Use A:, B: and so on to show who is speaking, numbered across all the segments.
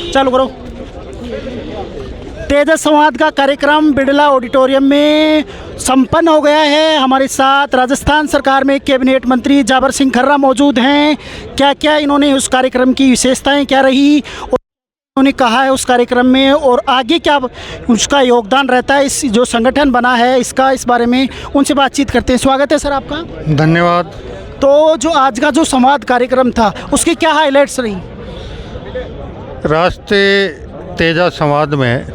A: चालू करो। तेजस संवाद का कार्यक्रम बिड़ला ऑडिटोरियम में संपन्न हो गया है। हमारे साथ राजस्थान सरकार में कैबिनेट मंत्री जाबर सिंह खर्रा मौजूद हैं। क्या क्या इन्होंने उस कार्यक्रम की विशेषताएं क्या रही, उन्होंने कहा है उस कार्यक्रम में, और आगे क्या उसका योगदान रहता है, इस जो संगठन बना है इसका, इस बारे में उनसे बातचीत करते हैं। स्वागत है सर आपका।
B: धन्यवाद।
A: तो जो आज का जो संवाद कार्यक्रम था उसकी क्या हाइलाइट्स रही?
B: राष्ट्रीय तेजा संवाद में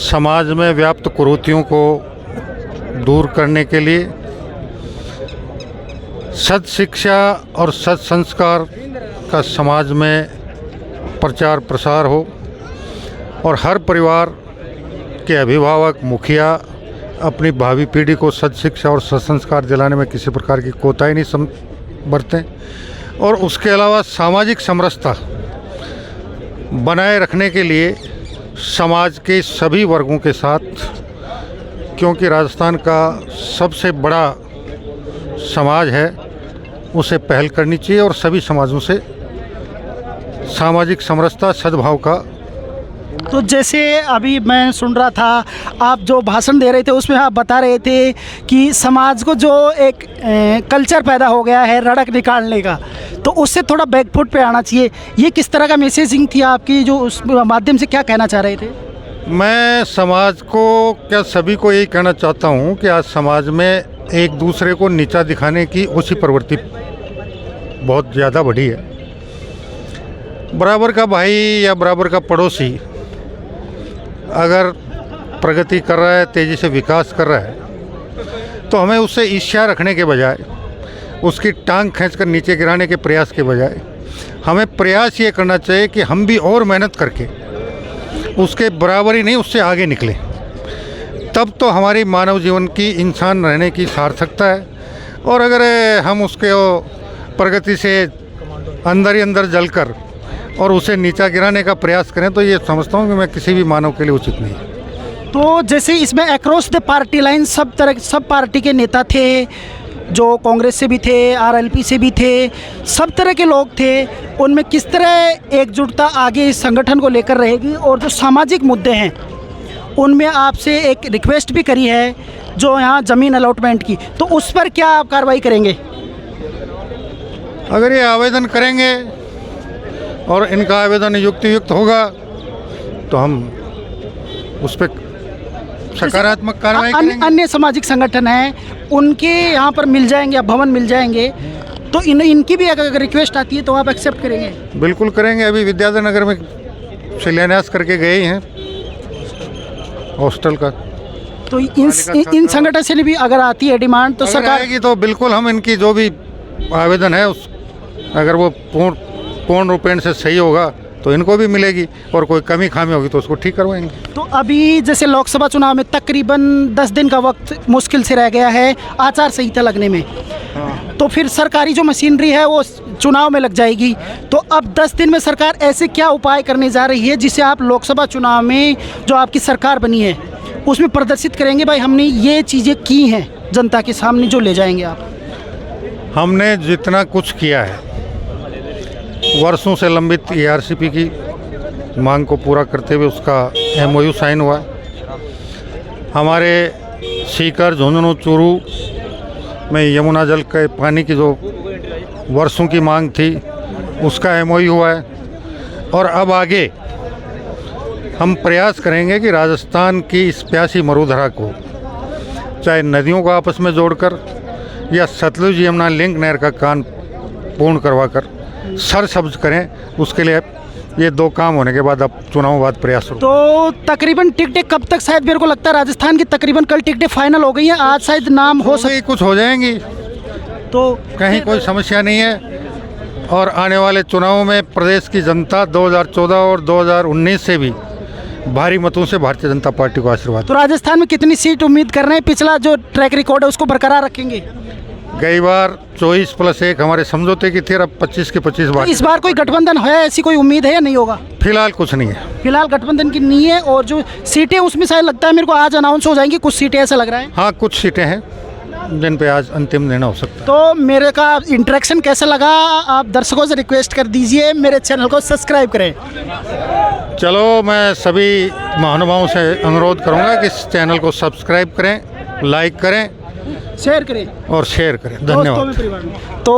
B: समाज में व्याप्त कुरीतियों को दूर करने के लिए सद शिक्षा और सद संस्कार का समाज में प्रचार प्रसार हो और हर परिवार के अभिभावक मुखिया अपनी भावी पीढ़ी को सद शिक्षा और सद संस्कार दिलाने में किसी प्रकार की कोताही नहीं बरतें, और उसके अलावा सामाजिक समरसता बनाए रखने के लिए समाज के सभी वर्गों के साथ, क्योंकि राजस्थान का सबसे बड़ा समाज है, उसे पहल करनी चाहिए और सभी समाजों से सामाजिक समरसता सद्भाव का।
A: तो जैसे अभी मैं सुन रहा था, आप जो भाषण दे रहे थे उसमें आप बता रहे थे कि समाज को जो एक कल्चर पैदा हो गया है रड़क निकालने का, तो उससे थोड़ा बैकफुट पे आना चाहिए। ये किस तरह का मैसेजिंग थी आपकी, जो उस माध्यम से क्या कहना चाह रहे थे?
B: मैं समाज को क्या सभी को यही कहना चाहता हूँ कि आज समाज में एक दूसरे को नीचा दिखाने की उसी प्रवृत्ति बहुत ज़्यादा बढ़ी है। बराबर का भाई या बराबर का पड़ोसी अगर प्रगति कर रहा है, तेज़ी से विकास कर रहा है, तो हमें उससे ईर्ष्या रखने के बजाय, उसकी टांग खींचकर नीचे गिराने के प्रयास के बजाय, हमें प्रयास ये करना चाहिए कि हम भी और मेहनत करके उसके बराबर ही नहीं उससे आगे निकलें। तब तो हमारी मानव जीवन की, इंसान रहने की सार्थकता है। और अगर हम उसके प्रगति से अंदर ही अंदर जलकर और उसे नीचा गिराने का प्रयास करें, तो ये समझता हूँ कि मैं किसी भी मानव के लिए उचित नहीं है।
A: तो जैसे इसमें अक्रॉस द पार्टी लाइन सब पार्टी के नेता थे, जो कांग्रेस से भी थे, आरएलपी से भी थे, सब तरह के लोग थे, उनमें किस तरह एकजुटता आगे इस संगठन को लेकर रहेगी? और जो सामाजिक मुद्दे हैं उनमें आपसे एक रिक्वेस्ट भी करी है, जो यहाँ ज़मीन अलॉटमेंट की, तो उस पर क्या आप कार्रवाई करेंगे?
B: अगर ये आवेदन करेंगे और इनका आवेदन युक्तियुक्त होगा तो हम उस पर सकारात्मक कार्रवाई करेंगे।
A: अन्य सामाजिक संगठन हैं, उनके यहाँ पर मिल जाएंगे, अब भवन मिल जाएंगे, तो इनकी भी अगर रिक्वेस्ट आती है तो आप एक्सेप्ट करेंगे? बिल्कुल
B: करेंगे। अभी विद्याधर नगर में शिलान्यास करके गए ही हैं हॉस्टल का।
A: तो इन संगठन से भी अगर आती है डिमांड तो सरकार
B: आएगी, तो बिल्कुल हम इनकी जो भी आवेदन है उस अगर वो पूर्ण रूपेण से सही होगा तो इनको भी मिलेगी, और कोई कमी खामी होगी तो उसको ठीक करवाएंगे।
A: तो अभी जैसे लोकसभा चुनाव में तकरीबन 10 दिन का वक्त मुश्किल से रह गया है आचार संहिता लगने में। हाँ। तो फिर सरकारी जो मशीनरी है वो चुनाव में लग जाएगी। तो अब 10 दिन में सरकार ऐसे क्या उपाय करने जा रही है जिससे आप लोकसभा चुनाव में जो आपकी सरकार बनी है उसमें प्रदर्शित करेंगे, भाई हमने ये चीज़ें की हैं, जनता के सामने जो ले जाएंगे आप?
B: हमने जितना कुछ किया है, वर्षों से लंबित ERCP की मांग को पूरा करते हुए उसका MOU साइन हुआ। हमारे सीकर, झुंझुनू, चूरू में यमुना जल के पानी की जो वर्षों की मांग थी उसका MOU हुआ है। और अब आगे हम प्रयास करेंगे कि राजस्थान की इस प्यासी मरुधरा को, चाहे नदियों को आपस में जोड़कर या सतलुज यमुना लिंक नहर का काम पूर्ण करवाकर सरसब्ज करें। उसके लिए ये 2 काम होने के बाद अब चुनाव बाद प्रयास हो।
A: तो तकरीबन टिकटें कब तक, शायद मेरे को लगता है राजस्थान की तकरीबन कल टिकटें फाइनल हो गई हैं, आज शायद नाम हो सकती,
B: कुछ हो जाएंगी,
A: तो
B: कहीं कोई समस्या नहीं है। और आने वाले चुनावों में प्रदेश की जनता 2014 और 2019 से भी भारी मतों से भारतीय जनता पार्टी को आशीर्वाद।
A: तो राजस्थान में कितनी सीट उम्मीद कर रहे हैं? पिछला जो ट्रैक रिकॉर्ड है उसको बरकरार रखेंगे?
B: गई बार 24+1 हमारे समझौते की थी, अब 25 के 25 बार।
A: इस बार कोई गठबंधन है, ऐसी कोई उम्मीद है या नहीं होगा?
B: फिलहाल कुछ नहीं है।
A: फिलहाल गठबंधन की नहीं है। और जो सीटें उसमें शायद लगता है मेरे को आज अनाउंस हो जाएंगी, कुछ सीटें ऐसा लग रहा है।
B: हाँ, कुछ सीटें हैं। जिन पे आज अंतिम निर्णय हो सकता है।
A: तो मेरे का इंटरेक्शन कैसा लगा, आप दर्शकों से रिक्वेस्ट कर दीजिए मेरे चैनल को सब्सक्राइब करें।
B: चलो, मैं सभी महानुभावों से अनुरोध करूंगा कि इस चैनल को सब्सक्राइब करें, लाइक करें
A: शेयर करें
B: और शेयर करें।
A: दोस्तों
B: धन्यवाद।
A: में, परिवार में। तो